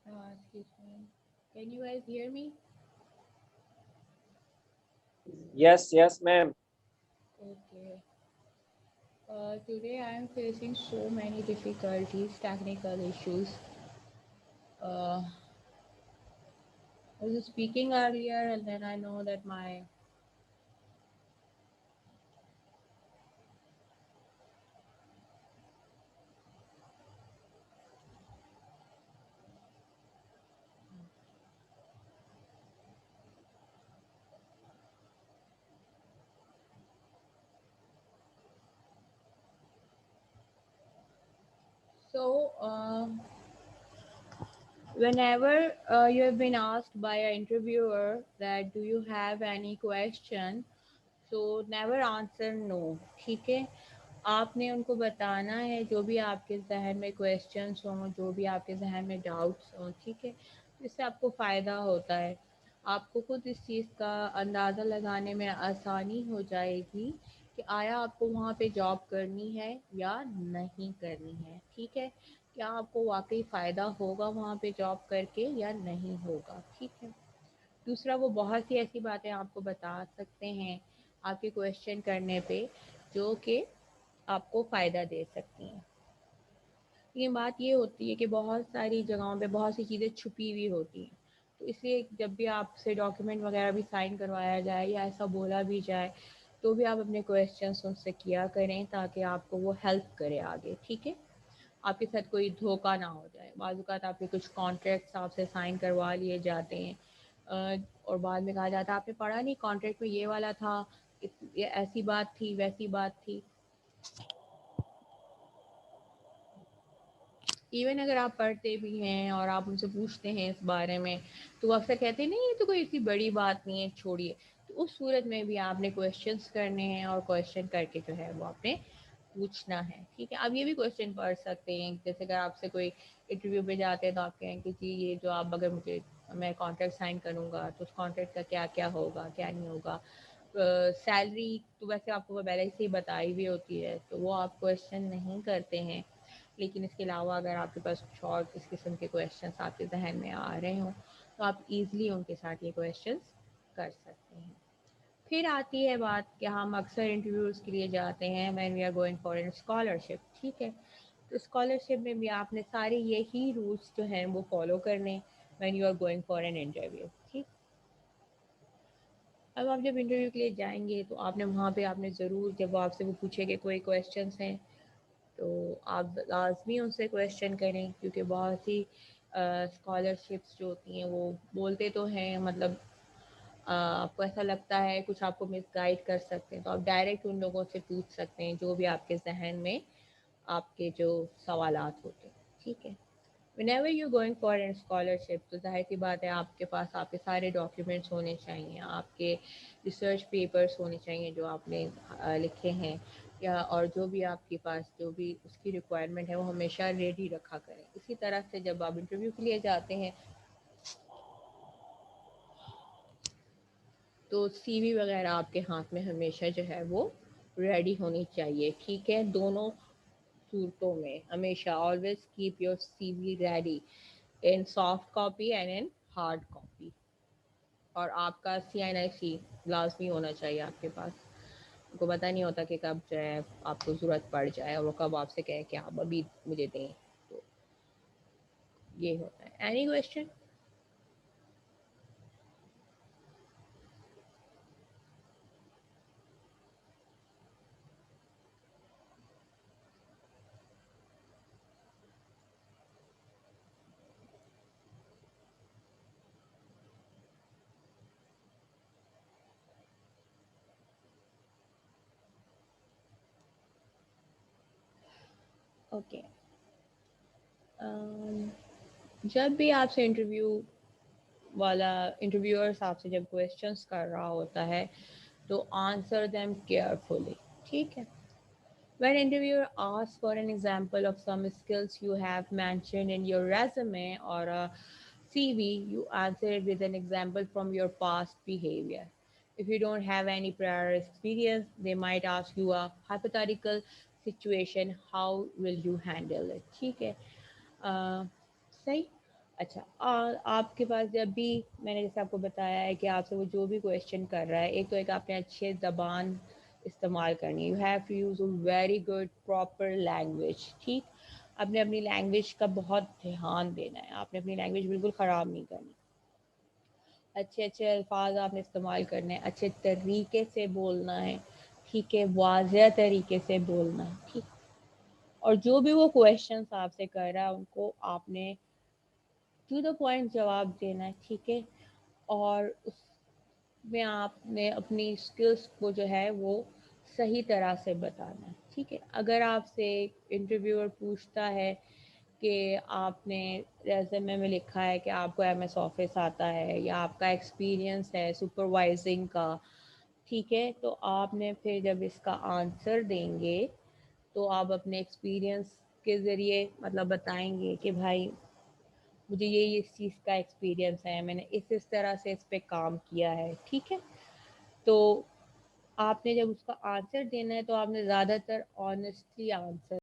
Excuse me. Can you guys hear me? Yes, yes, ma'am. Okay. Today I am facing so many difficulties, technical issues. Uh, I was speaking earlier, and then I know that my so whenever you have been asked by an interviewer that do you have any question, so never answer no. ठीक है, आपने उनको बताना है जो भी आपके जहन में क्वेश्चंस हों, जो भी आपके जहन में डाउट्स हों, ठीक है, तो इससे आपको फ़ायदा होता है। आपको खुद इस चीज़ का अंदाज़ा लगाने में आसानी हो जाएगी कि आया आपको वहाँ पे जॉब करनी है या नहीं करनी है, ठीक है, क्या आपको वाकई फ़ायदा होगा वहाँ पे जॉब करके या नहीं होगा, ठीक है। दूसरा, वो बहुत सी ऐसी बातें आपको बता सकते हैं आपके क्वेश्चन करने पे जो कि आपको फ़ायदा दे सकती हैं। लेकिन बात ये होती है कि बहुत सारी जगहों पे बहुत सी चीज़ें छुपी हुई होती हैं, तो इसलिए जब भी आपसे डॉक्यूमेंट वगैरह भी साइन करवाया जाए या ऐसा बोला भी जाए, तो भी आप अपने क्वेश्चंस उनसे किया करें ताकि आपको वो हेल्प करे आगे, ठीक है। आपके साथ कोई धोखा ना हो जाए। बाज़ औक़ात आपके कुछ कॉन्ट्रैक्ट्स आपसे साइन करवा लिए जाते हैं, और बाद में कहा जाता है आपने पढ़ा नहीं कॉन्ट्रैक्ट में ये वाला था, ये ऐसी बात थी, वैसी बात थी। इवन अगर आप पढ़ते भी हैं और आप उनसे पूछते हैं इस बारे में, तो वो अक्सर कहते हैं नहीं ये तो कोई इतनी बड़ी बात नहीं है, छोड़िए। तो उस सूरत में भी आपने क्वेश्चंस करने हैं और क्वेश्चन करके जो है वो आपने पूछना है, ठीक है। आप ये भी क्वेश्चन पढ़ सकते हैं, जैसे अगर आपसे कोई इंटरव्यू पे जाते हैं तो आप कहें कि जी ये जो आप अगर मुझे मैं कॉन्ट्रैक्ट साइन करूँगा तो उस कॉन्ट्रैक्ट का क्या क्या होगा, क्या नहीं होगा। सैलरी तो वैसे आपको वो पहले से ही बताई हुई होती है, तो वो आप क्वेश्चन नहीं करते हैं। लेकिन इसके अलावा अगर आपके पास कुछ और इस किस्म के क्वेश्चंस आपके जहन में आ रहे हों, तो आप इजीली उनके साथ ये क्वेश्चंस कर सकते हैं। फिर आती है बात कि हम अक्सर इंटरव्यूज़ के लिए जाते हैं when we are going for an scholarship, ठीक है। तो स्कॉलरशिप में भी आपने सारे यही रूल्स जो हैं वो फॉलो करने when you are going for an interview, ठीक। अब आप जब इंटरव्यू के लिए जाएंगे तो आपने वहाँ पे आपने ज़रूर, जब वो आपसे वो पूछेंगे कोई क्वेश्चंस हैं, तो आप लाजमी उनसे क्वेश्चन करें, क्योंकि बहुत सी स्कॉलरशिप्स जो होती हैं वो बोलते तो हैं, मतलब आपको ऐसा लगता है कुछ आपको मिसगाइड कर सकते हैं, तो आप डायरेक्ट उन लोगों से पूछ सकते हैं जो भी आपके जहन में आपके जो सवालात होते हैं, ठीक है। Whenever you're going for a scholarship, तो जाहिर सी बात है आपके पास आपके सारे डॉक्यूमेंट्स होने चाहिए, आपके रिसर्च पेपर्स होने चाहिए जो आपने लिखे हैं, या और जो भी आपके पास जो भी उसकी रिक्वायरमेंट है वो हमेशा रेडी रखा करें। इसी तरह से जब आप इंटरव्यू के लिए जाते हैं तो सीवी वगैरह आपके हाथ में हमेशा जो है वो रेडी होनी चाहिए, ठीक है। दोनों सूरतों में हमेशा always keep your CV ready, in soft copy and in hard copy. और आपका CNIC लाजमी होना चाहिए आपके पास। उनको पता नहीं होता कि कब जो है आपको ज़रूरत पड़ जाए और वो कब आपसे कहे कि आप अभी मुझे दें, तो ये होता है। Any question? ओके। जब भी आपसे वाला इंटरव्यूअर्स आपसे जब क्वेश्चंस कर रहा होता है, तो आंसर देम केयरफुली, ठीक है। When interviewer asks for an example of some skills you have mentioned in your resume or a CV, you answer it with an example from your past behavior. If you don't have any prior experience, they might ask you a hypothetical situation. How will you handle it? ठीक है। सही। اچھا آپ کے پاس جب بھی میں نے جیسے آپ کو بتایا ہے کہ آپ سے وہ جو بھی کویشچن کر رہا ہے، ایک تو ایک آپ نے اچھے زبان استعمال کرنی ہے، you have to use a very good proper language, ٹھیک؟ آپ نے اپنی لینگویج کا بہت دھیان دینا ہے، آپ نے اپنی لینگویج بالکل خراب نہیں کرنی، اچھے اچھے الفاظ آپ نے استعمال کرنے ہیں، اچھے طریقے سے بولنا ہے، ٹھیک ہے، واضح طریقے سے بولنا ہے، ٹھیک؟ اور جو بھی وہ کویشچنس آپ سے کر رہا ہے ان کو آپ نے ٹو دا پوائنٹ جواب دینا ہے، ٹھیک ہے؟ اور اس میں آپ نے اپنی اسکلس کو جو ہے وہ صحیح طرح سے بتانا ہے، ٹھیک ہے؟ اگر آپ سے انٹرویور پوچھتا ہے کہ آپ نے ریزیومے میں لکھا ہے کہ آپ کو ایم ایس آفس آتا ہے یا آپ کا ایکسپیرینس ہے سپروائزنگ کا، ٹھیک ہے؟ تو آپ نے پھر جب اس کا آنسر دیں گے تو آپ اپنے ایکسپیرینس کے ذریعے مطلب بتائیں گے کہ بھائی مجھے یہ اس چیز کا ایکسپیرینس ہے، میں نے اس طرح سے اس پہ کام کیا ہے، ٹھیک ہے؟ تو آپ نے جب اس کا آنسر دینا ہے تو آپ نے زیادہ تر آنیسٹلی آنسر